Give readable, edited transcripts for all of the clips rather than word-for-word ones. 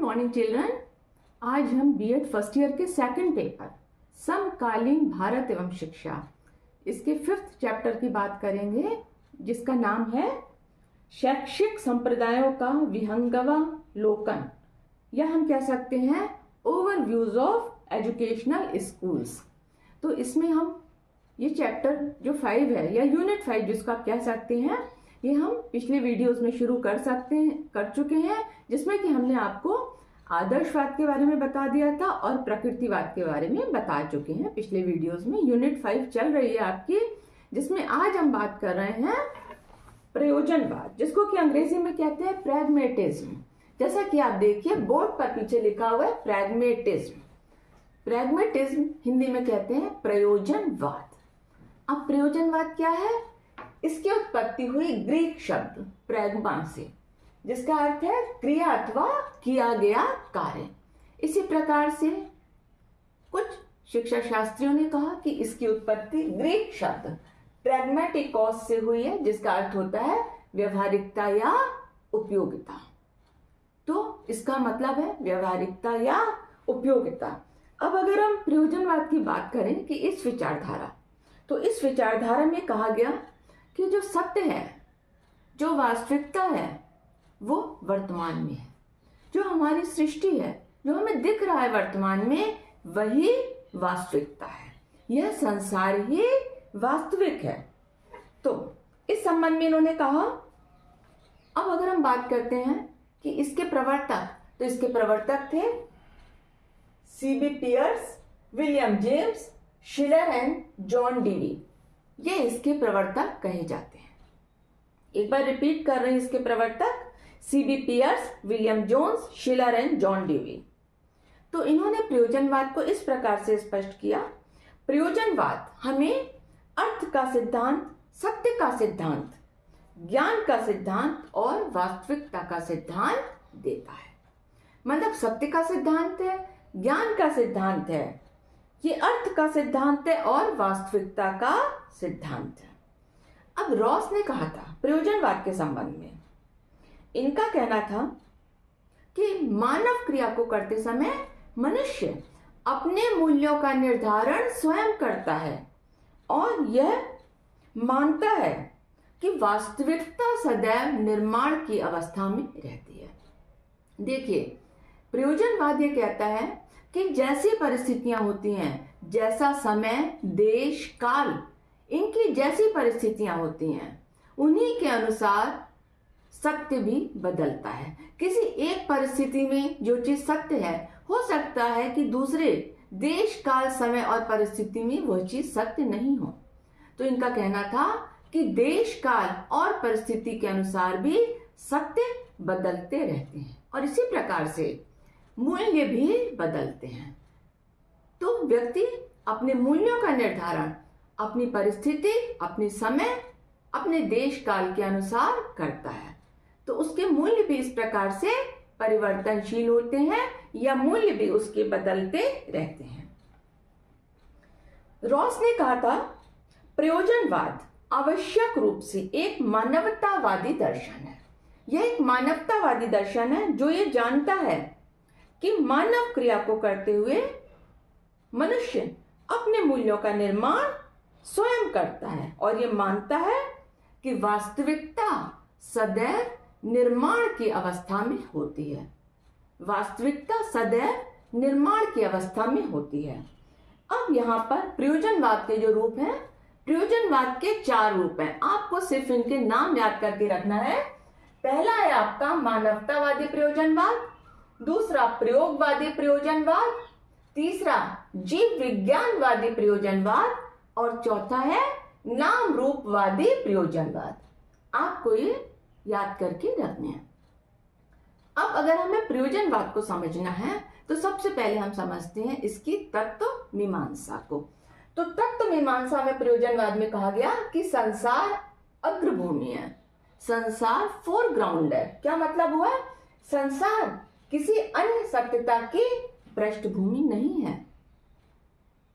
Morning children. आज हम BEd first year के सेकंड पेपर समकालीन भारत एवं शिक्षा इसके 5th चैप्टर की बात करेंगे, जिसका नाम है शैक्षिक संप्रदायों का विहंगवलोकन, या हम कह सकते हैं ओवरव्यूज ऑफ एजुकेशनल स्कूल्स। तो इसमें हम ये चैप्टर जो 5 है या यूनिट 5 जिसको आप कह सकते हैं, ये हम पिछले वीडियोस में शुरू कर चुके हैं, जिसमें कि हमने आपको आदर्शवाद के बारे में बता दिया था और प्रकृतिवाद के बारे में बता चुके हैं पिछले वीडियोस में। यूनिट 5 चल रही है आपकी, जिसमें आज हम बात कर रहे हैं प्रयोजनवाद, जिसको कि अंग्रेजी में कहते हैं प्रैग्मेटिज्म। जैसा कि आप देखिए बोर्ड पर पीछे लिखा हुआ है प्रैग्मेटिज्म। प्रैग्मेटिज्म हिंदी में कहते हैं प्रयोजनवाद। अब प्रयोजनवाद क्या है? इसकी उत्पत्ति हुई ग्रीक शब्द प्रैग्मा से, जिसका अर्थ है क्रिया अथवा किया गया कार्य। इसी प्रकार से कुछ शिक्षा शास्त्रियों ने कहा कि इसकी उत्पत्ति ग्रीक शब्द प्रैग्मेटिकोस से हुई है, जिसका अर्थ होता है व्यवहारिकता या उपयोगिता। तो इसका मतलब है व्यवहारिकता या उपयोगिता। अब अगर हम प्रयोजनवाद की बात करें कि इस विचारधारा, तो इस विचारधारा में कहा गया कि जो सत्य है, जो वास्तविकता है, वो वर्तमान में है। जो हमारी सृष्टि है, जो हमें दिख रहा है वर्तमान में, वही वास्तविकता है। यह संसार ही वास्तविक है। तो इस संबंध में इन्होंने कहा, अब अगर हम बात करते हैं कि इसके प्रवर्तक, तो इसके प्रवर्तक थे C B Peirce, William James, Schiller and John Dewey. ये इसके प्रवर्तक कहे जाते हैं। एक बार रिपीट कर रहे हैं, इसके प्रवर्तक C B Peirce, William Jones, Schiller and John Dewey. तो इन्होंने प्रयोजनवाद को इस प्रकार से स्पष्ट किया, प्रयोजनवाद हमें अर्थ का सिद्धांत, सत्य का सिद्धांत, ज्ञान का सिद्धांत और वास्तविकता का सिद्धांत देता है। मतलब सत्य का सिद्धांत है, ज्ञान का सिद्धांत है, ये अर्थ का सिद्धांत है और वास्तविकता का सिद्धांत है। अब रॉस ने कहा था प्रयोजनवाद के संबंध में, इनका कहना था कि मानव क्रिया को करते समय मनुष्य अपने मूल्यों का निर्धारण स्वयं करता है और यह मानता है कि वास्तविकता सदैव निर्माण की अवस्था में रहती है। देखिए, प्रयोजनवाद ये कहता है कि जैसी परिस्थितियां होती हैं, जैसा समय, देश, काल, इनकी जैसी परिस्थितियां होती हैं, उन्हीं के अनुसार सत्य भी बदलता है। किसी एक परिस्थिति में जो चीज सत्य है, हो सकता है कि दूसरे देश, काल, समय और परिस्थिति में वह चीज सत्य नहीं हो। तो इनका कहना था कि देश, काल और परिस्थिति के अनुसार भी सत्य बदलते रहते हैं और इसी प्रकार से मूल्य भी बदलते हैं। तो व्यक्ति अपने मूल्यों का निर्धारण अपनी परिस्थिति, अपने समय, अपने देश काल के अनुसार करता है। तो उसके मूल्य भी इस प्रकार से परिवर्तनशील होते हैं या मूल्य भी उसके बदलते रहते हैं। रॉस ने कहा था प्रयोजनवाद आवश्यक रूप से एक मानवतावादी दर्शन है। यह एक मानवतावादी दर्शन है जो ये जानता है कि मानव क्रिया को करते हुए मनुष्य अपने मूल्यों का निर्माण स्वयं करता है और ये मानता है कि वास्तविकता सदैव निर्माण की अवस्था में होती है। वास्तविकता सदैव निर्माण की अवस्था में होती है। अब यहाँ पर प्रयोजनवाद के जो रूप हैं, प्रयोजनवाद के 4 रूप हैं। आपको सिर्फ इनके नाम याद करके रखना है। पहला है आपका मानवतावादी प्रयोजनवाद, दूसरा प्रयोगवादी प्रयोजनवाद, तीसरा जीव विज्ञानवादी प्रयोजनवाद और चौथा है नाम रूपवादी प्रयोजनवाद। आपको ये याद करके रखने हैं। अब अगर हमें प्रयोजनवाद को समझना है, तो सबसे पहले हम समझते हैं इसकी तत्व मीमांसा को। तो तत्व मीमांसा में प्रयोजनवाद में कहा गया कि संसार अग्रभूमि है, संसार फोरग्राउंड है। क्या मतलब हुआ? संसार किसी अन्य सत्यता की पृष्ठभूमि नहीं है,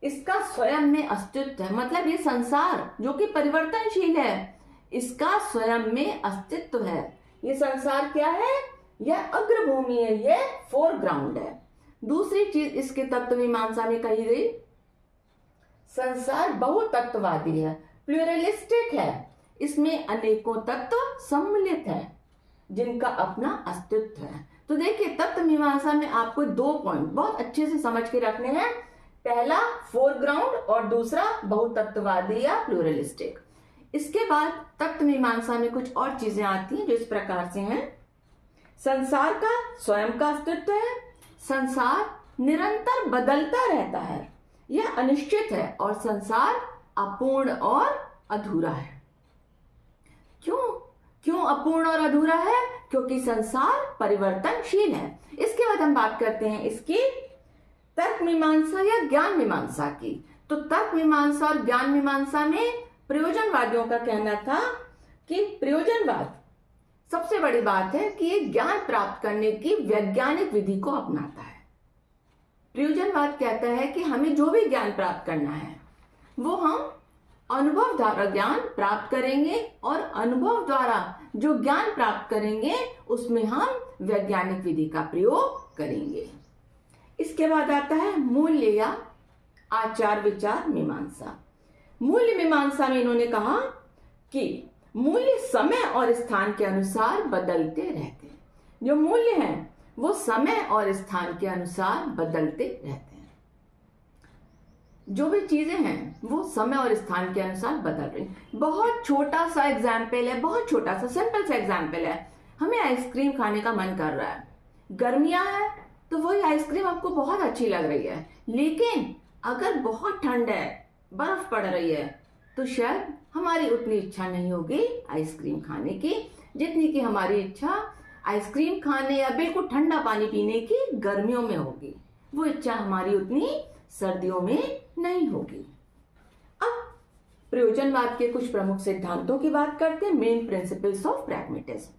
इसका स्वयं में अस्तित्व है। मतलब ये संसार जो कि परिवर्तनशील है, इसका स्वयं में अस्तित्व है। ये संसार क्या है? यह अग्रभूमि है, यह फोरग्राउंड है। दूसरी चीज इसके तत्व मीमांसा में कही गई, संसार बहुतत्ववादी है, प्लूरलिस्टिक है, इसमें अनेकों तत्व सम्मिलित है जिनका अपना अस्तित्व है। तो देखिए तत्व मीमांसा में आपको 2 पॉइंट बहुत अच्छे से समझ के रखने हैं, पहला फोरग्राउंड और दूसरा बहुतत्ववादी या प्लूरलिस्टिक। इसके बाद तत्व मीमांसा में कुछ और चीजें आती हैं जो इस प्रकार से हैं, संसार का स्वयं का अस्तित्व है, संसार निरंतर बदलता रहता है, यह अनिश्चित है, और संसार अपूर्ण और अधूरा है। क्यों अपूर्ण और अधूरा है? क्योंकि संसार परिवर्तनशील है। इसके बाद हम बात करते हैं इसकी तर्क मीमांसा या ज्ञान मीमांसा की। तो तर्क मीमांसा और ज्ञान मीमांसा में प्रयोजनवादियों का कहना था कि प्रयोजनवाद सबसे बड़ी बात है कि ये ज्ञान प्राप्त करने की वैज्ञानिक विधि को अपनाता है। प्रयोजनवाद कहता है कि हमें जो भी ज्ञान प्राप्त करना है वो हम अनुभव द्वारा ज्ञान प्राप्त करेंगे, और अनुभव द्वारा जो ज्ञान प्राप्त करेंगे उसमें हम वैज्ञानिक विधि का प्रयोग करेंगे। इसके बाद आता है मूल्य या आचार विचार मीमांसा। मूल्य मीमांसा में इन्होंने कहा कि मूल्य समय और स्थान के अनुसार बदलते रहते हैं। जो मूल्य हैं वो समय और स्थान के अनुसार बदलते रहते हैं। जो भी चीजें हैं वो समय और स्थान के अनुसार बदल रही हैं। बहुत छोटा सा एग्जाम्पल है, बहुत छोटा सा सिंपल सा एग्जाम्पल है, हमें आइसक्रीम खाने का मन कर रहा है, गर्मियां है तो वही आइसक्रीम आपको बहुत अच्छी लग रही है, लेकिन अगर बहुत ठंड है, बर्फ पड़ रही है, तो शायद हमारी उतनी इच्छा नहीं होगी आइसक्रीम खाने की जितनी कि हमारी इच्छा आइसक्रीम खाने या बिल्कुल ठंडा पानी पीने की गर्मियों में होगी। वो इच्छा हमारी उतनी सर्दियों में नहीं होगी। अब प्रयोजनवाद के कुछ प्रमुख सिद्धांतों की बात करते हैं, मेन प्रिंसिपल्स ऑफ प्रैग्मेटिज्म।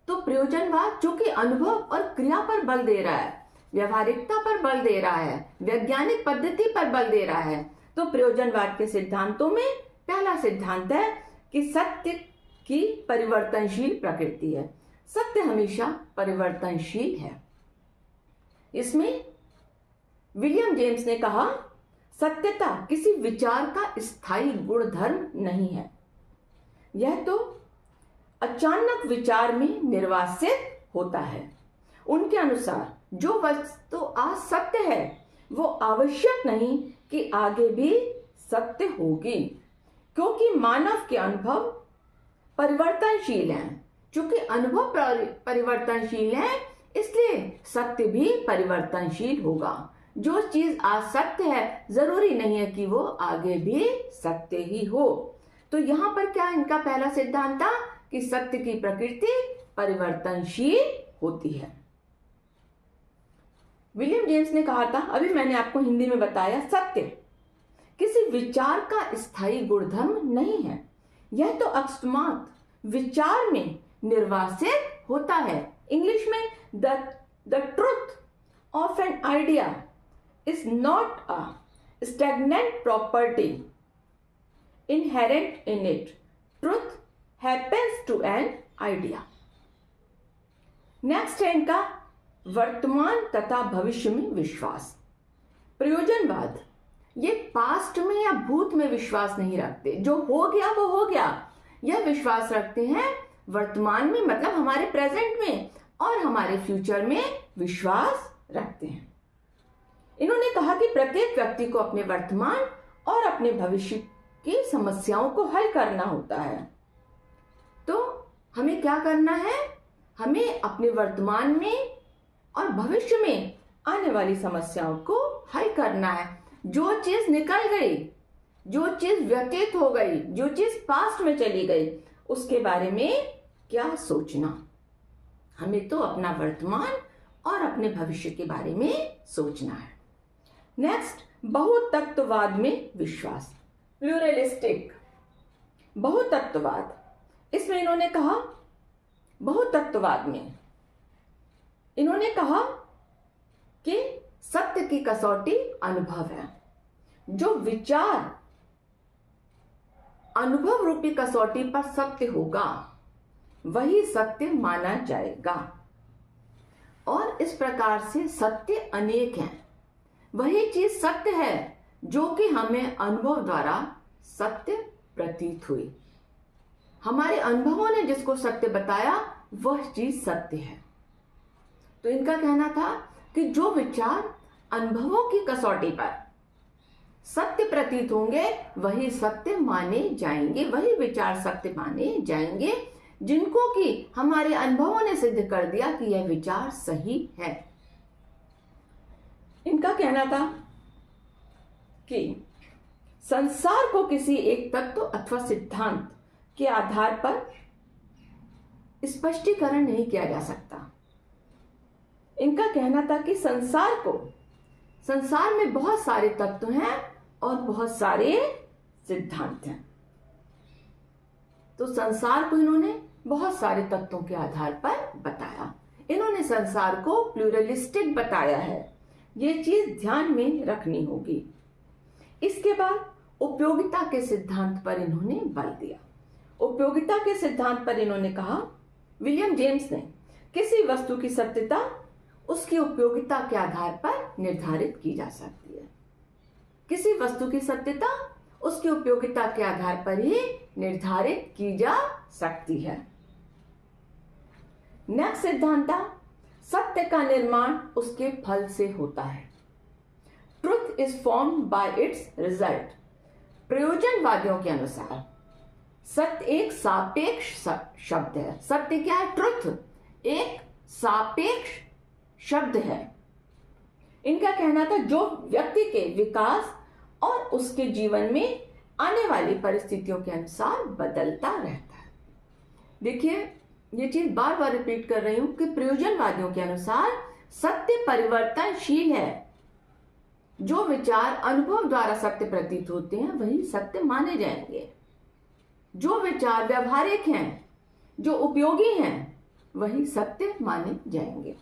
तो प्रयोजनवाद जो कि अनुभव और क्रिया पर बल दे रहा है, व्यवहारिकता पर बल दे रहा है, वैज्ञानिक पद्धति पर बल दे रहा है। तो प्रयोजनवाद के सिद्धांतों में पहला सिद्धांत है कि सत्य की परिवर्तनशील प्रकृति है, सत्य हमेशा परिवर्तनशील है। इसमें विलियम जेम्स ने कहा सत्यता किसी विचार का स्थायी गुण धर्म नहीं है, यह तो अचानक विचार में निर्वासित होता है। उनके अनुसार जो वस्तु आज सत्य है वो आवश्यक नहीं कि आगे भी सत्य होगी, क्योंकि मानव के अनुभव परिवर्तनशील हैं। चूंकि अनुभव परिवर्तनशील है इसलिए सत्य भी परिवर्तनशील होगा। जो चीज आज सत्य है जरूरी नहीं है कि वो आगे भी सत्य ही हो। तो यहां पर क्या इनका पहला सिद्धांत था कि सत्य की प्रकृति परिवर्तनशील होती है। विलियम जेम्स ने कहा था, अभी मैंने आपको हिंदी में बताया, सत्य किसी विचार का स्थायी गुणधर्म नहीं है, यह तो अकस्मात विचार में निर्वासित होता है। इंग्लिश में the truth of an idea is not a stagnant property inherent in it. Truth happens to an idea. Next है इनका वर्तमान तथा भविष्य में विश्वास। प्रयोजनवाद ये पास्ट में या भूत में विश्वास नहीं रखते, जो हो गया वो हो गया। यह विश्वास रखते हैं वर्तमान में, मतलब हमारे प्रेजेंट में, और हमारे फ्यूचर में विश्वास रखते हैं। इन्होंने कहा कि प्रत्येक व्यक्ति को अपने वर्तमान और अपने भविष्य की समस्याओं को हल करना होता है। तो हमें क्या करना है? हमें अपने वर्तमान में और भविष्य में आने वाली समस्याओं को हल करना है। जो चीज निकल गई, जो चीज व्यतीत हो गई, जो चीज पास्ट में चली गई, उसके बारे में क्या सोचना। हमें तो अपना वर्तमान और अपने भविष्य के बारे में सोचना है। नेक्स्ट, बहुतत्ववाद में विश्वास, प्लूरलिस्टिक बहुतत्ववाद। इसमें इन्होंने कहा, बहुतत्ववाद में इन्होंने कहा कि सत्य की कसौटी अनुभव है। जो विचार अनुभव रूपी कसौटी पर सत्य होगा वही सत्य माना जाएगा। और इस प्रकार से सत्य अनेक हैं। वही चीज सत्य है जो कि हमें अनुभव द्वारा सत्य प्रतीत हुई। हमारे अनुभवों ने जिसको सत्य बताया वह चीज सत्य है। तो इनका कहना था कि जो विचार अनुभवों की कसौटी पर सत्य प्रतीत होंगे वही सत्य माने जाएंगे, वही विचार सत्य माने जाएंगे जिनको कि हमारे अनुभवों ने सिद्ध कर दिया कि यह विचार सही है। इनका कहना था कि संसार को किसी एक तत्व अथवा सिद्धांत के आधार पर स्पष्टीकरण नहीं किया जा सकता। इनका कहना था कि संसार में बहुत सारे तत्व हैं और बहुत सारे सिद्धांत हैं। तो संसार को इन्होंने बहुत सारे तत्वों के आधार पर बताया। इन्होंने संसार को प्लूरलिस्टिक बताया है, ये चीज ध्यान में रखनी होगी। इसके बाद उपयोगिता के सिद्धांत पर इन्होंने बल दिया। उपयोगिता के सिद्धांत पर इन्होंने कहा, विलियम जेम्स ने किसी वस्तु की सत्यता उसकी उपयोगिता के आधार पर निर्धारित की जा सकती है। किसी वस्तु की सत्यता उसकी उपयोगिता के आधार पर ही निर्धारित की जा सकती है। नेक्स्ट सिद्धांत था, सत्य का निर्माण उसके फल से होता है। Truth is formed by its result. प्रयोजनवादियों के अनुसार सत्य एक सापेक्ष शब्द है। सत्य क्या है? ट्रुथ एक सापेक्ष शब्द है। इनका कहना था जो व्यक्ति के विकास और उसके जीवन में आने वाली परिस्थितियों के अनुसार बदलता रहता है। देखिए, ये चीज बार बार रिपीट कर रही हूं कि प्रयोजनवादियों के अनुसार सत्य परिवर्तनशील है। जो विचार अनुभव द्वारा सत्य प्रतीत होते हैं वही सत्य माने जाएंगे। जो विचार व्यवहारिक हैं, जो उपयोगी हैं, वही सत्य माने जाएंगे।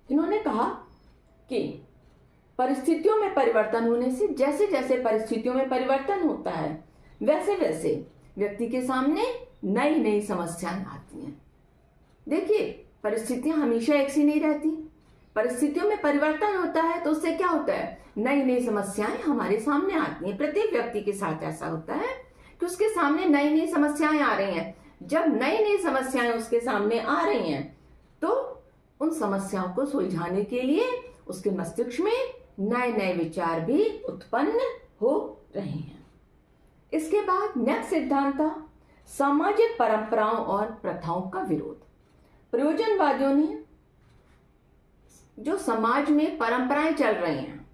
इन्होंने कहा कि परिस्थितियों में परिवर्तन होने से जैसे जैसे परिस्थितियों में परिवर्तन होता है वैसे वैसे व्यक्ति के सामने नई नई समस्याएं आती हैं। देखिए, परिस्थितियां हमेशा एक सी नहीं रहती। परिस्थितियों में परिवर्तन होता है तो उससे क्या होता है, नई नई समस्याएं हमारे सामने आती हैं। प्रत्येक व्यक्ति के साथ ऐसा होता है कि उसके सामने नई नई समस्याएं आ रही हैं। जब नई नई समस्याएं उसके सामने आ रही हैं तो उन समस्याओं को सुलझाने के लिए उसके मस्तिष्क में नए नए विचार भी उत्पन्न हो रहे हैं। इसके बाद नेक्स्ट सिद्धांत था सामाजिक परंपराओं और प्रथाओं का विरोध। प्रयोजनवादियों ने जो समाज में परंपराएं चल रही हैं,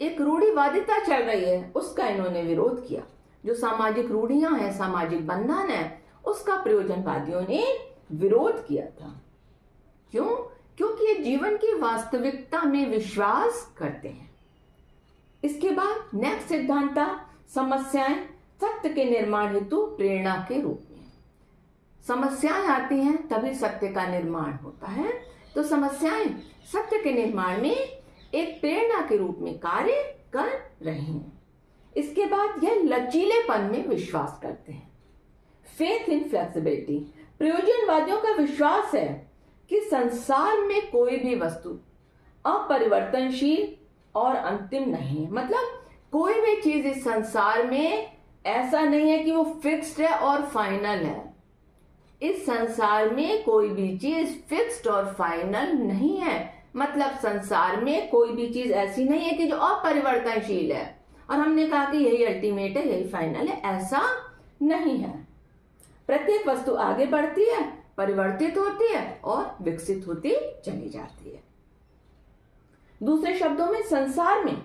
एक रूढ़िवादिता चल रही है, उसका इन्होंने विरोध किया। जो सामाजिक रूढ़ियां हैं, सामाजिक बंधन है, उसका प्रयोजनवादियों ने विरोध किया था। क्यों? क्योंकि ये जीवन की वास्तविकता में विश्वास करते हैं। इसके बाद नेक्स्ट सिद्धांत था समस्याएं सत्य के निर्माण हेतु प्रेरणा के रूप में। समस्याएं आती हैं तभी सत्य का निर्माण होता है। तो समस्याएं सत्य के निर्माण में एक प्रेरणा के रूप में कार्य कर रही हैं। इसके बाद यह लचीलेपन में विश्वास करते हैं। Faith in flexibility. प्रयोजनवादियों का विश्वास है कि संसार में कोई भी वस्तु अपरिवर्तनशील और अंतिम नहीं है। मतलब कोई भी चीज इस संसार में ऐसा नहीं है कि वो फिक्स्ड है और फाइनल है। इस संसार में कोई भी चीज फिक्स्ड और फाइनल नहीं है। मतलब संसार में कोई भी चीज ऐसी नहीं है कि जो अपरिवर्तनशील है और हमने कहा कि यही अल्टीमेट है, यही फाइनल है, ऐसा नहीं है। प्रत्येक वस्तु आगे बढ़ती है, परिवर्तित होती है और विकसित होती चली जाती है। दूसरे शब्दों में संसार में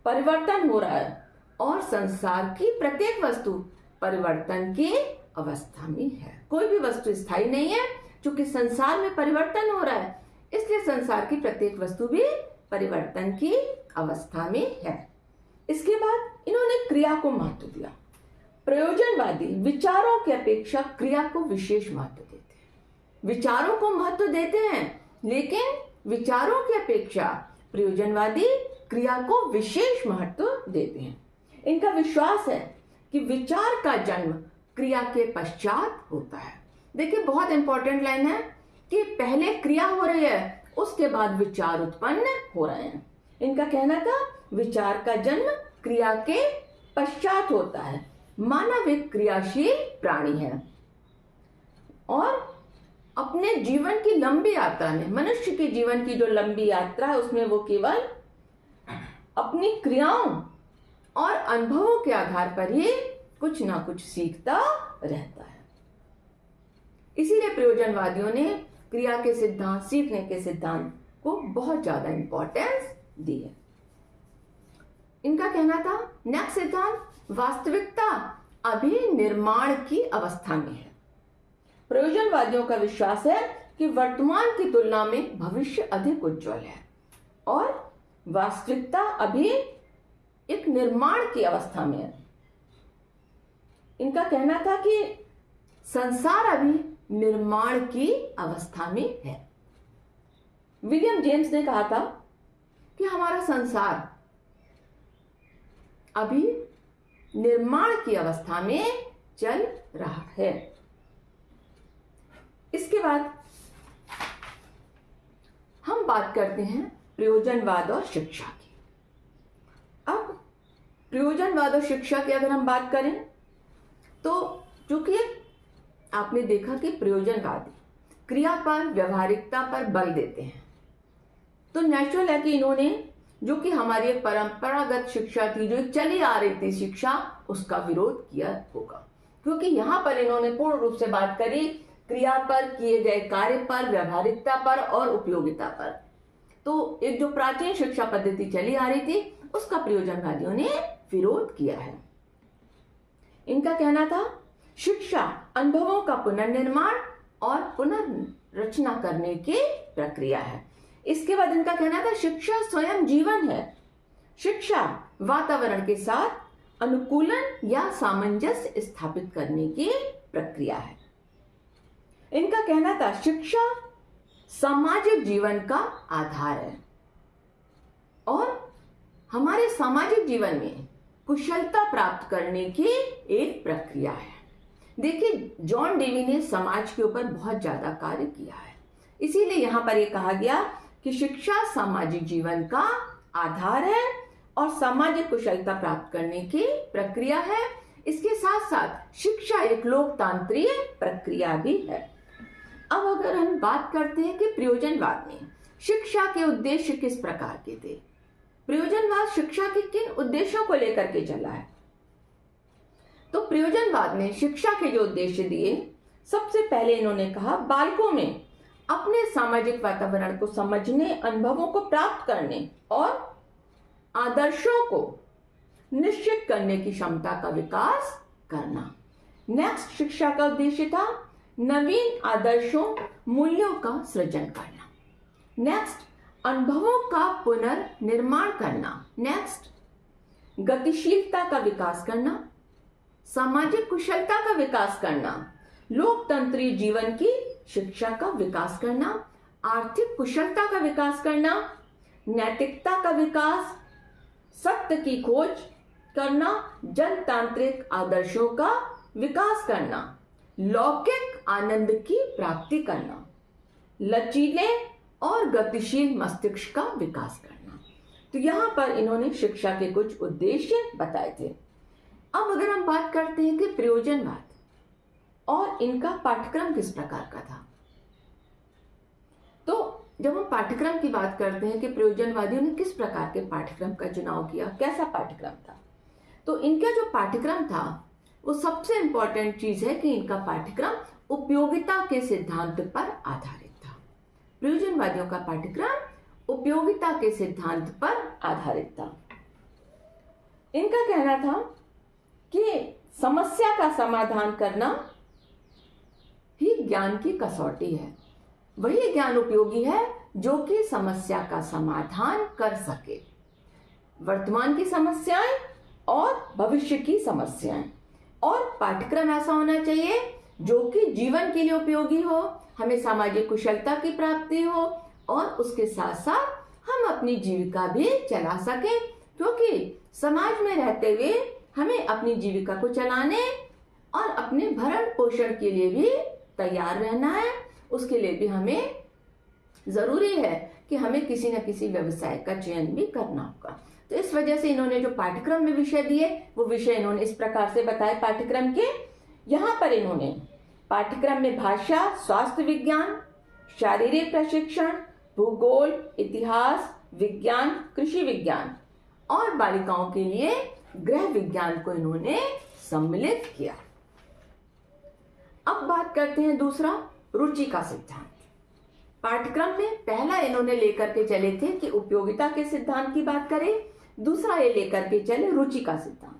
परिवर्तन हो रहा है और संसार की प्रत्येक वस्तु परिवर्तन की अवस्था में है। कोई भी वस्तु स्थायी नहीं है। चूंकि संसार में परिवर्तन हो रहा है इसलिए संसार की प्रत्येक वस्तु भी परिवर्तन की अवस्था में है। इसके बाद इन्होंने क्रिया को महत्व दिया। प्रयोजनवादी विचारों की अपेक्षा क्रिया को विशेष महत्व देते हैं। विचारों को महत्व देते हैं लेकिन विचारों की अपेक्षा प्रयोजनवादी क्रिया को विशेष महत्व देते हैं। इनका विश्वास है कि विचार का जन्म क्रिया के पश्चात होता है। देखिए, बहुत इंपॉर्टेंट लाइन है कि पहले क्रिया हो रही है, उसके बाद विचार उत्पन्न हो रहे हैं। इनका कहना था विचार का जन्म क्रिया के पश्चात होता है। मानव एक क्रियाशील प्राणी है और अपने जीवन की लंबी यात्रा में, मनुष्य के जीवन की जो लंबी यात्रा है उसमें वो केवल अपनी क्रियाओं और अनुभवों के आधार पर ही कुछ ना कुछ सीखता रहता है। इसीलिए प्रयोजनवादियों ने क्रिया के सिद्धांत, सीखने के सिद्धांत को बहुत ज्यादा इंपॉर्टेंस दी है। इनका कहना था नेक्स्ट सिद्धांत, वास्तविकता अभी निर्माण की अवस्था में है। प्रयोजनवादियों का विश्वास है कि वर्तमान की तुलना में भविष्य अधिक उज्जवल है और वास्तविकता अभी एक निर्माण की अवस्था में है। इनका कहना था कि संसार अभी निर्माण की अवस्था में है। विलियम जेम्स ने कहा था कि हमारा संसार अभी निर्माण की अवस्था में चल रहा है। इसके बाद हम बात करते हैं प्रयोजनवाद और शिक्षा की। अब प्रयोजनवाद और शिक्षा की अगर हम बात करें तो चूंकि आपने देखा कि प्रयोजनवादी क्रिया पर, व्यवहारिकता पर बल देते हैं, तो नेचुरल है कि इन्होंने जो कि हमारी एक परंपरागत शिक्षा थी, जो चली आ रही थी शिक्षा, उसका विरोध किया होगा। क्योंकि यहां पर इन्होंने पूर्ण रूप से बात करी क्रिया पर, किए गए कार्य पर, व्यवहारिकता पर और उपयोगिता पर। तो एक जो प्राचीन शिक्षा पद्धति चली आ रही थी उसका प्रयोजनवादियों ने विरोध किया है। इनका कहना था शिक्षा अनुभवों का पुनर्निर्माण और पुनर्रचना करने की प्रक्रिया है। इसके बाद इनका कहना था शिक्षा स्वयं जीवन है। शिक्षा वातावरण के साथ अनुकूलन या सामंजस्य स्थापित करने की प्रक्रिया है। इनका कहना था शिक्षा सामाजिक जीवन का आधार है और हमारे सामाजिक जीवन में कुशलता प्राप्त करने की एक प्रक्रिया है। देखिए, जॉन डेवी ने समाज के ऊपर बहुत ज्यादा कार्य किया है, इसीलिए यहां पर यह कहा गया कि शिक्षा सामाजिक जीवन का आधार है और सामाजिक कुशलता प्राप्त करने की प्रक्रिया है। इसके साथ साथ शिक्षा एक लोकतांत्रिक प्रक्रिया भी है। अब अगर हम बात करते हैं कि प्रयोजनवाद में शिक्षा के उद्देश्य किस प्रकार के थे, प्रयोजनवाद शिक्षा के किन उद्देश्यों को लेकर के चला है, तो प्रयोजनवाद ने शिक्षा के जो उद्देश्य दिए, सबसे पहले इन्होंने कहा बालकों में अपने सामाजिक वातावरण को समझने, अनुभवों को प्राप्त करने और आदर्शों को निश्चित करने की क्षमता का विकास करना। नेक्स्ट, शिक्षा का उद्देश्य था नवीन आदर्शों, मूल्यों का सृजन करना। नेक्स्ट, अनुभवों का पुनर्निर्माण करना। नेक्स्ट, गतिशीलता का विकास करना, सामाजिक कुशलता का विकास करना, लोकतंत्री जीवन की शिक्षा का विकास करना, आर्थिक कुशलता का विकास करना, नैतिकता का विकास, सत्य की खोज करना, जनतांत्रिक आदर्शों का विकास करना, लौकिक आनंद की प्राप्ति करना, लचीले और गतिशील मस्तिष्क का विकास करना। तो यहां पर इन्होंने शिक्षा के कुछ उद्देश्य बताए थे। अब अगर हम बात करते हैं कि प्रयोजनवाद और इनका पाठ्यक्रम किस प्रकार का था, तो जब हम पाठ्यक्रम की बात करते हैं कि प्रयोजनवादियों ने किस प्रकार के पाठ्यक्रम का चुनाव किया, कैसा पाठ्यक्रम था, तो इनका जो पाठ्यक्रम था वो सबसे इंपॉर्टेंट चीज है कि इनका पाठ्यक्रम उपयोगिता के सिद्धांत पर आधारित था। प्रयोजनवादियों का पाठ्यक्रम उपयोगिता के सिद्धांत पर आधारित था। इनका कहना था कि समस्या का समाधान करना ही ज्ञान की कसौटी है। वही ज्ञान उपयोगी है जो कि समस्या का समाधान कर सके, वर्तमान की समस्याएं और भविष्य की समस्याएं। और पाठ्यक्रम ऐसा होना चाहिए जो कि जीवन के लिए उपयोगी हो, हमें सामाजिक कुशलता की प्राप्ति हो और उसके साथ साथ हम अपनी जीविका भी चला सकें, क्योंकि समाज में रहते हुए हमें अपनी जीविका को चलाने और अपने भरण पोषण के लिए भी तैयार रहना है। उसके लिए भी हमें जरूरी है कि हमें किसी न किसी व्यवसाय का चयन भी करना होगा। तो इस वजह से इन्होंने जो पाठ्यक्रम में विषय दिए वो विषय इन्होंने इस प्रकार से बताए पाठ्यक्रम के। यहाँ पर इन्होंने पाठ्यक्रम में भाषा, स्वास्थ्य विज्ञान, शारीरिक प्रशिक्षण, भूगोल, इतिहास, विज्ञान, कृषि विज्ञान और बालिकाओं के लिए गृह विज्ञान को इन्होंने सम्मिलित किया। अब बात करते हैं दूसरा, रुचि का सिद्धांत। पाठ्यक्रम में पहला इन्होंने लेकर के चले थे कि उपयोगिता के सिद्धांत की बात करें, दूसरा ये लेकर के चले रुचि का सिद्धांत।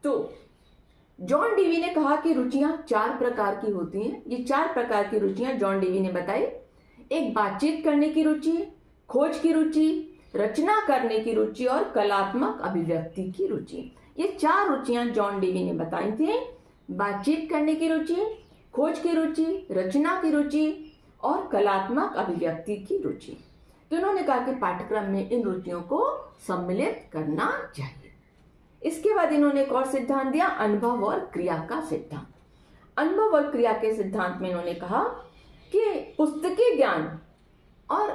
तो जॉन डीवी ने कहा कि रुचियां 4 प्रकार की होती हैं। ये 4 प्रकार की रुचियां जॉन डीवी ने बताई। एक बातचीत करने की रुचि, खोज की रुचि, रचना करने की रुचि और कलात्मक अभिव्यक्ति की रुचि। ये 4 रुचियां जॉन डीवी ने बताई थी। बातचीत करने की रुचि, खोज की रुचि, रचना की रुचि और कलात्मक अभिव्यक्ति की रुचि। तो इन्होंने कहा कि पाठ्यक्रम में इन रुचियों को सम्मिलित करना चाहिए। इसके बाद इन्होंने एक और सिद्धांत दिया, अनुभव और क्रिया का सिद्धांत। अनुभव और क्रिया के सिद्धांत में इन्होंने कहा कि पुस्तकीय ज्ञान और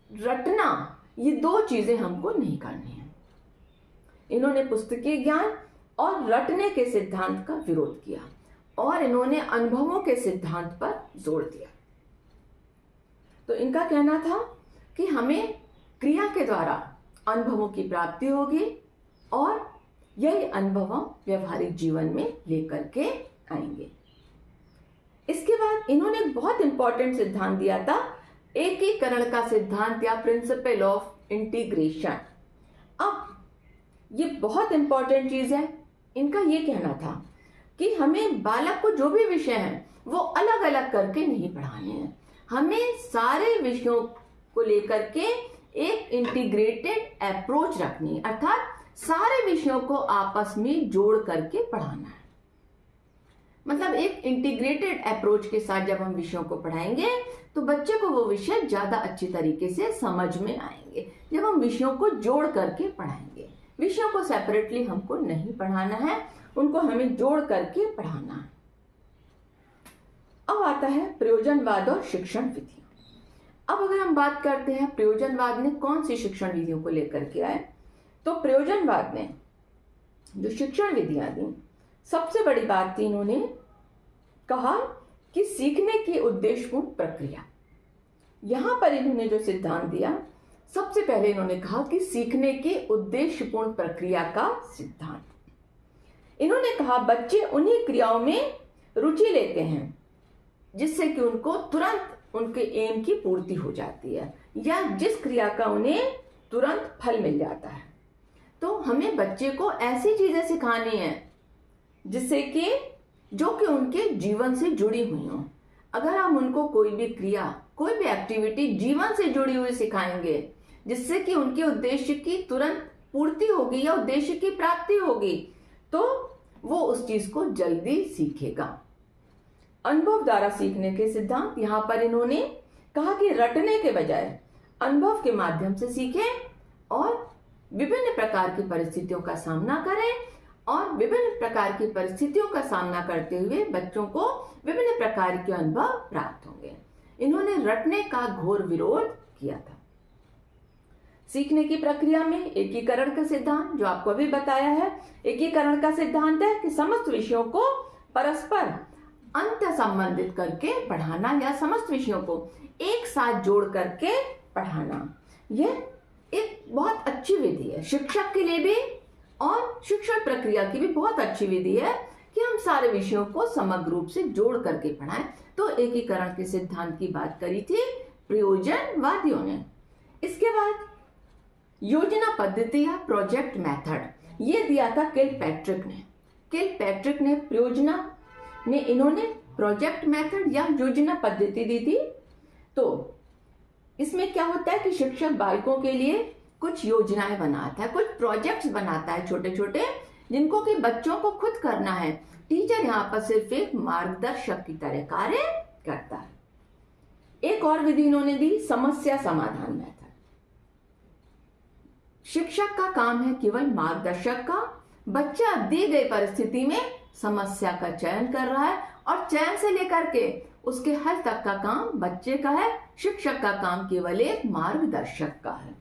रटना, ये 2 चीजें हमको नहीं करनी है। इन्होंने पुस्तकीय ज्ञान और रटने के सिद्धांत का विरोध किया और इन्होंने अनुभवों के सिद्धांत पर जोर दिया। तो इनका कहना था कि हमें क्रिया के द्वारा अनुभवों की प्राप्ति होगी और यही अनुभव हम व्यवहारिक जीवन में लेकर के आएंगे। इसके बाद इन्होंने एक बहुत इंपॉर्टेंट सिद्धांत दिया था, एकीकरण का सिद्धांत या प्रिंसिपल ऑफ इंटीग्रेशन। अब ये बहुत इंपॉर्टेंट चीज है। इनका ये कहना था कि हमें बालक को जो भी विषय है वो अलग अलग करके नहीं पढ़ाने हैं, हमें सारे विषयों को लेकर के एक इंटीग्रेटेड अप्रोच रखनी है, अर्थात सारे विषयों को आपस में जोड़ करके पढ़ाना है। मतलब एक इंटीग्रेटेड अप्रोच के साथ जब हम विषयों को पढ़ाएंगे तो बच्चे को वो विषय ज्यादा अच्छी तरीके से समझ में आएंगे जब हम विषयों को जोड़ करके पढ़ाएंगे। विषयों को सेपरेटली हमको नहीं पढ़ाना है, उनको हमें जोड़ करके पढ़ाना है। अब आता है प्रयोजनवाद और शिक्षण विधियां। अब अगर हम बात करते हैं प्रयोजनवाद ने कौन सी शिक्षण विधियों को लेकर के आए, तो प्रयोजनवाद ने जो शिक्षण विधियां दी, सबसे बड़ी बात थी, इन्होंने कहा कि सीखने की उद्देश्यपूर्ण प्रक्रिया। यहां पर इन्होंने जो सिद्धांत दिया, सबसे पहले इन्होंने कहा कि सीखने की उद्देश्यपूर्ण प्रक्रिया का सिद्धांत। इन्होंने कहा बच्चे उन्हीं क्रियाओं में रुचि लेते हैं जिससे कि उनको तुरंत उनके एम की पूर्ति हो जाती है या जिस क्रिया का उन्हें तुरंत फल मिल जाता है। तो हमें बच्चे को ऐसी चीजें सिखानी है जिससे कि जो कि उनके जीवन से जुड़ी हुई हो। अगर हम उनको कोई भी क्रिया, कोई भी एक्टिविटी जीवन से जुड़ी हुई सिखाएंगे जिससे कि उनके उद्देश्य की तुरंत पूर्ति होगी या उद्देश्य की प्राप्ति होगी, तो वो उस चीज को जल्दी सीखेगा। अनुभव द्वारा सीखने के सिद्धांत, यहां पर इन्होंने कहा कि रटने के बजाय अनुभव के माध्यम से सीखें और विभिन्न प्रकार की परिस्थितियों का सामना करें और विभिन्न प्रकार की परिस्थितियों का सामना करते हुए बच्चों को विभिन्न प्रकार के अनुभव प्राप्त होंगे। इन्होंने रटने का घोर विरोध किया था। सीखने की प्रक्रिया में एकीकरण का सिद्धांत, जो आपको अभी बताया है, एकीकरण का सिद्धांत है कि समस्त विषयों को परस्पर अंत संबंधित करके पढ़ाना या समस्त विषयों को एक साथ जोड़ करके पढ़ाना। यह एक बहुत अच्छी विधि है शिक्षक के लिए भी और शिक्षण प्रक्रिया की भी बहुत अच्छी विधि है कि हम सारे विषयों को समग्र रूप से जोड़ करके पढ़ाएं। तो एकीकरण के सिद्धांत की बात करी थी प्रयोजनवादियों ने। इसके बाद योजना पद्धति या प्रोजेक्ट मेथड, ये दिया था किलपैट्रिक ने। किलपैट्रिक ने प्रयोजना ने इन्होंने प्रोजेक्ट मेथड या योजना पद्धति दी थी। तो इसमें क्या होता है कि शिक्षक बालकों के लिए कुछ योजनाएं बनाता है, कुछ प्रोजेक्ट्स बनाता है छोटे छोटे, जिनको कि बच्चों को खुद करना है। टीचर यहाँ पर सिर्फ एक मार्गदर्शक की तरह कार्य करता है। एक और विधि इन्होंने दी, समस्या समाधान मेथड। शिक्षक का काम है केवल मार्गदर्शक का। बच्चा दी गई परिस्थिति में समस्या का चयन कर रहा है और चयन से लेकर के उसके हल तक का काम बच्चे का है, शिक्षक का काम केवल एक मार्गदर्शक का है।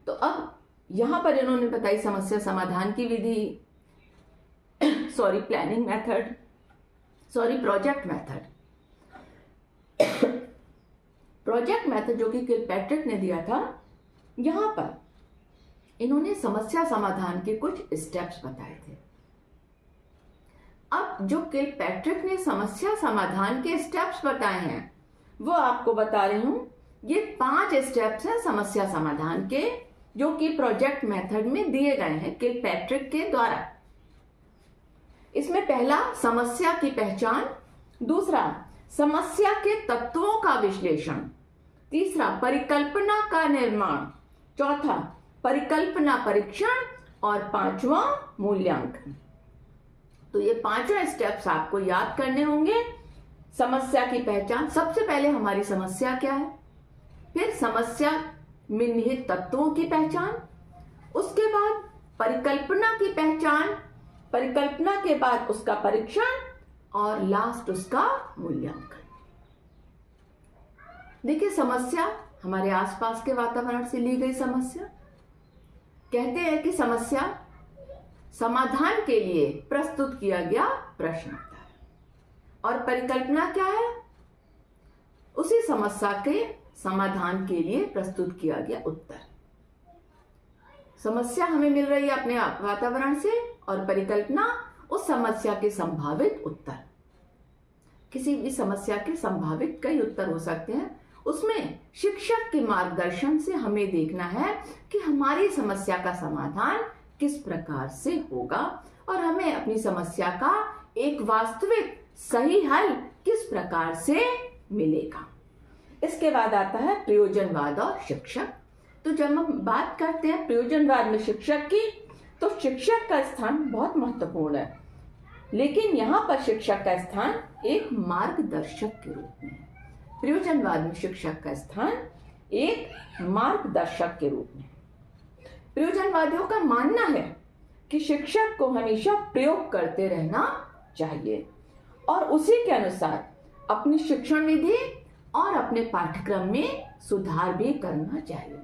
तो अब यहां पर इन्होंने बताई समस्या समाधान की विधि, planning method, project method. Project method जो कि किलपैट्रिक ने दिया था, यहां पर इन्होंने समस्या समाधान के कुछ स्टेप्स बताए थे। अब जो किलपैट्रिक ने समस्या समाधान के स्टेप्स बताए हैं वो आपको बता रही हूं। ये 5 स्टेप्स हैं समस्या समाधान के, जो कि प्रोजेक्ट मेथड में दिए गए हैं किलपैट्रिक के द्वारा। इसमें पहला समस्या की पहचान, दूसरा समस्या के तत्वों का विश्लेषण, तीसरा परिकल्पना का निर्माण, चौथा परिकल्पना परीक्षण और पांचवा मूल्यांकन। तो ये 5 स्टेप्स आपको याद करने होंगे। समस्या की पहचान, सबसे पहले हमारी समस्या क्या है, फिर समस्या में निहित तत्वों की पहचान, उसके बाद परिकल्पना की पहचान, परिकल्पना के बाद उसका परीक्षण और लास्ट उसका मूल्यांकन। देखिए, समस्या हमारे आसपास के वातावरण से ली गई समस्या। कहते हैं कि समस्या समाधान के लिए प्रस्तुत किया गया प्रश्न होता है, और परिकल्पना क्या है, उसी समस्या के समाधान के लिए प्रस्तुत किया गया उत्तर। समस्या हमें मिल रही है अपने वातावरण से, और परिकल्पना उस समस्या के संभावित उत्तर। किसी भी समस्या के संभावित कई उत्तर हो सकते हैं, उसमें शिक्षक के मार्गदर्शन से हमें देखना है कि हमारी समस्या का समाधान किस प्रकार से होगा और हमें अपनी समस्या का एक वास्तविक सही हल किस प्रकार से मिलेगा। इसके बाद आता है प्रयोजनवाद और शिक्षक। तो जब हम बात करते हैं प्रयोजनवाद में शिक्षक की, तो शिक्षक का स्थान बहुत महत्वपूर्ण है, लेकिन यहाँ पर शिक्षक का स्थान एक मार्गदर्शक के रूप में है। प्रयोजनवाद में शिक्षक का स्थान एक मार्गदर्शक के रूप में। प्रयोजनवादियों का मानना है कि शिक्षक को हमेशा प्रयोग करते रहना चाहिए और उसी के अनुसार अपनी शिक्षण विधि और अपने पाठ्यक्रम में सुधार भी करना चाहिए।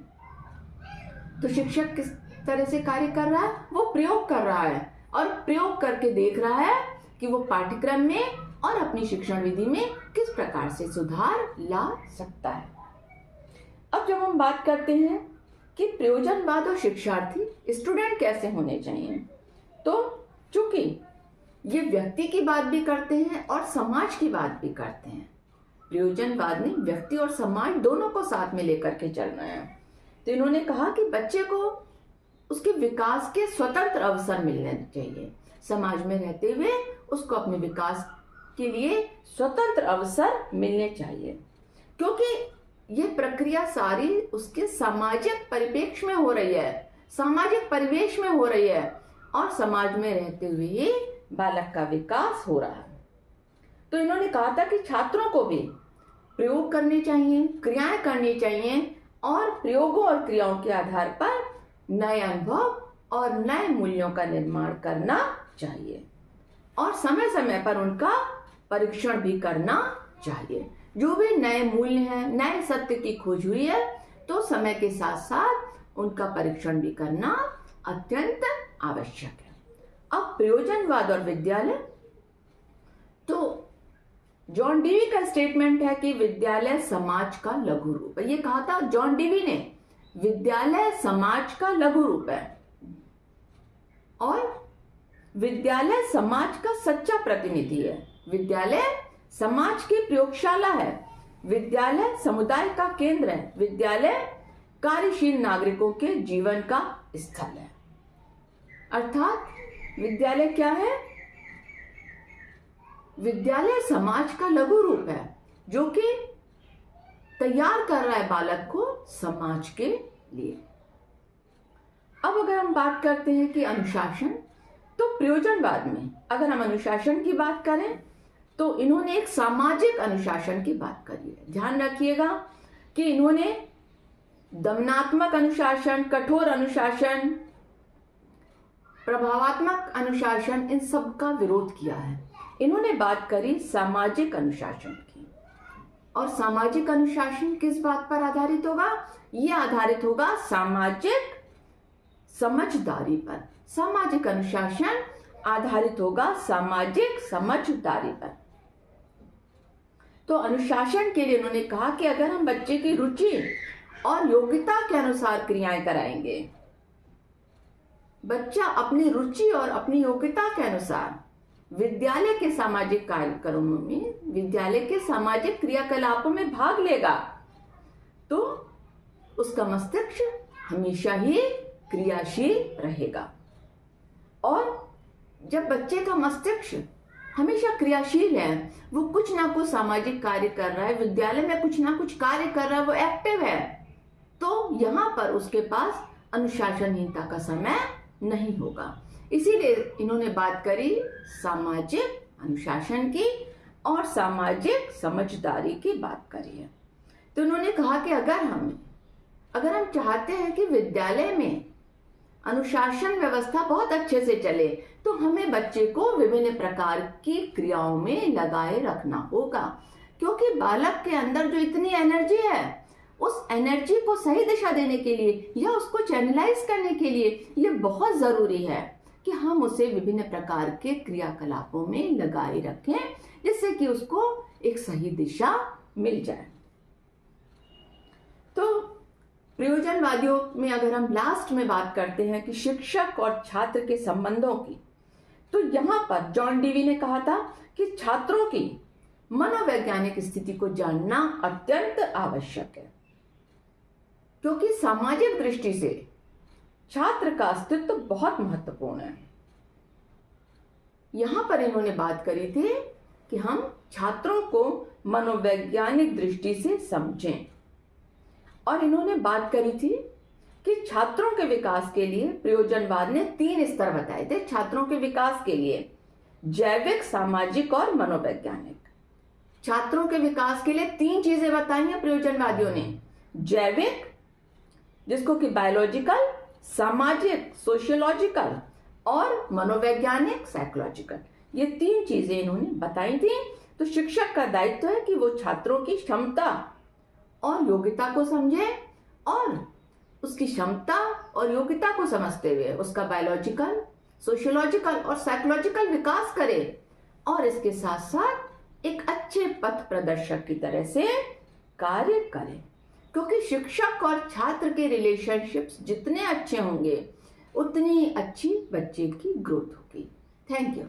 तो शिक्षक किस तरह से कार्य कर रहा है, वो प्रयोग कर रहा है और प्रयोग करके देख रहा है कि वो पाठ्यक्रम में और अपनी शिक्षण विधि में किस प्रकार से सुधार ला सकता है। अब जब हम बात करते हैं कि प्रयोजनवाद और शिक्षार्थी स्टूडेंट कैसे होने चाहिए, तो चूंकि ये व्यक्ति की बात भी करते हैं और समाज की बात भी करते हैं, प्रयोजनवाद ने व्यक्ति और समाज दोनों को साथ में लेकर के चलना है। तो इन्होंने कहा कि बच्चे को उसके विकास के स्वतंत्र अवसर मिलने चाहिए, समाज में रहते हुए उसको अपने विकास के लिए स्वतंत्र अवसर मिलने चाहिए, क्योंकि ये प्रक्रिया सारी उसके सामाजिक परिप्रेक्ष्य में हो रही है, सामाजिक परिवेश में हो रही है और समाज में रहते हुए ही बालक का विकास हो रहा है। तो इन्होंने कहा था कि छात्रों को भी प्रयोग करने चाहिए, क्रियाएं करनी चाहिए और प्रयोगों और क्रियाओं के आधार पर नए अनुभव और नए मूल्यों का निर्माण करना चाहिए और समय समय पर उनका परीक्षण भी करना चाहिए। जो भी नए मूल्य हैं, नए सत्य की खोज हुई है, तो समय के साथ साथ उनका परीक्षण भी करना अत्यंत आवश्यक है। अब प्रयोजनवाद और विद्यालय, तो जॉन डीवी का स्टेटमेंट है कि विद्यालय समाज का लघु रूप है। ये कहा था जॉन डीवी ने, विद्यालय समाज का लघु रूप है और विद्यालय समाज का सच्चा प्रतिनिधि है। विद्यालय समाज की प्रयोगशाला है, विद्यालय समुदाय का केंद्र है, विद्यालय कार्यशील नागरिकों के जीवन का स्थल है। अर्थात विद्यालय क्या है? विद्यालय समाज का लघु रूप है जो कि तैयार कर रहा है बालक को समाज के लिए। अब अगर हम बात करते हैं कि अनुशासन, तो प्रयोजनवाद में अगर हम अनुशासन की बात करें तो इन्होंने एक सामाजिक अनुशासन की बात करी है। ध्यान रखिएगा कि इन्होंने दमनात्मक अनुशासन, कठोर अनुशासन, प्रभावात्मक अनुशासन, इन सब का विरोध किया है। इन्होंने बात करी सामाजिक अनुशासन की। और सामाजिक अनुशासन किस बात पर आधारित होगा? यह आधारित होगा सामाजिक समझदारी पर। सामाजिक अनुशासन आधारित होगा सामाजिक समझदारी पर। तो अनुशासन के लिए उन्होंने कहा कि अगर हम बच्चे की रुचि और योग्यता के अनुसार क्रियाएं कराएंगे, बच्चा अपनी रुचि और अपनी योग्यता के अनुसार विद्यालय के सामाजिक कार्यक्रमों में, विद्यालय के सामाजिक क्रियाकलापों में भाग लेगा, तो उसका मस्तिष्क हमेशा ही क्रियाशील रहेगा। और जब बच्चे का मस्तिष्क हमेशा क्रियाशील है, वो कुछ ना कुछ सामाजिक कार्य कर रहा है, विद्यालय में कुछ ना कुछ कार्य कर रहा है, वो एक्टिव है, तो यहाँ पर उसके पास अनुशासनहीनता का समय नहीं होगा। इसीलिए इन्होंने बात करी सामाजिक अनुशासन की और सामाजिक समझदारी की बात करी है। तो उन्होंने कहा कि अगर हम चाहते हैं कि विद्यालय में अनुशासन व्यवस्था बहुत अच्छे से चले, तो हमें बच्चे को विभिन्न प्रकार की क्रियाओं में लगाए रखना होगा, क्योंकि बालक के अंदर जो इतनी एनर्जी है, उस एनर्जी को सही दिशा देने के लिए या उसको चैनलाइज करने के लिए ये बहुत जरूरी है कि हम उसे विभिन्न प्रकार के क्रियाकलापों में लगाए रखें, जिससे कि उसको एक सही दिशा मिल जाए। तो प्रयोजनवादियों में अगर हम लास्ट में बात करते हैं कि शिक्षक और छात्र के संबंधों की, तो यहाँ पर जॉन डीवी ने कहा था कि छात्रों की मनोवैज्ञानिक स्थिति को जानना अत्यंत आवश्यक है, क्योंकि सामाजिक दृष्टि से छात्र का अस्तित्व बहुत महत्वपूर्ण है। यहां पर इन्होंने बात करी थी कि हम छात्रों को मनोवैज्ञानिक दृष्टि से समझें, और इन्होंने बात करी थी कि छात्रों के विकास के लिए प्रयोजनवाद ने 3 स्तर बताए थे छात्रों के विकास के लिए: जैविक, सामाजिक और मनोवैज्ञानिक। छात्रों के विकास के लिए 3 चीजें बताई हैं प्रयोजनवादियों ने: जैविक, जिसको कि बायोलॉजिकल, सामाजिक सोशियोलॉजिकल, और मनोवैज्ञानिक साइकोलॉजिकल। ये 3 चीजें इन्होंने बताई थी। तो शिक्षक का दायित्व है कि वो छात्रों की क्षमता और योग्यता को समझे, और उसकी क्षमता और योग्यता को समझते हुए उसका बायोलॉजिकल, सोशियोलॉजिकल और साइकोलॉजिकल विकास करे, और इसके साथ साथ एक अच्छे पथ प्रदर्शक की तरह से कार्य करे। क्योंकि शिक्षक और छात्र के रिलेशनशिप्स जितने अच्छे होंगे, उतनी अच्छी बच्चे की ग्रोथ होगी। Thank you.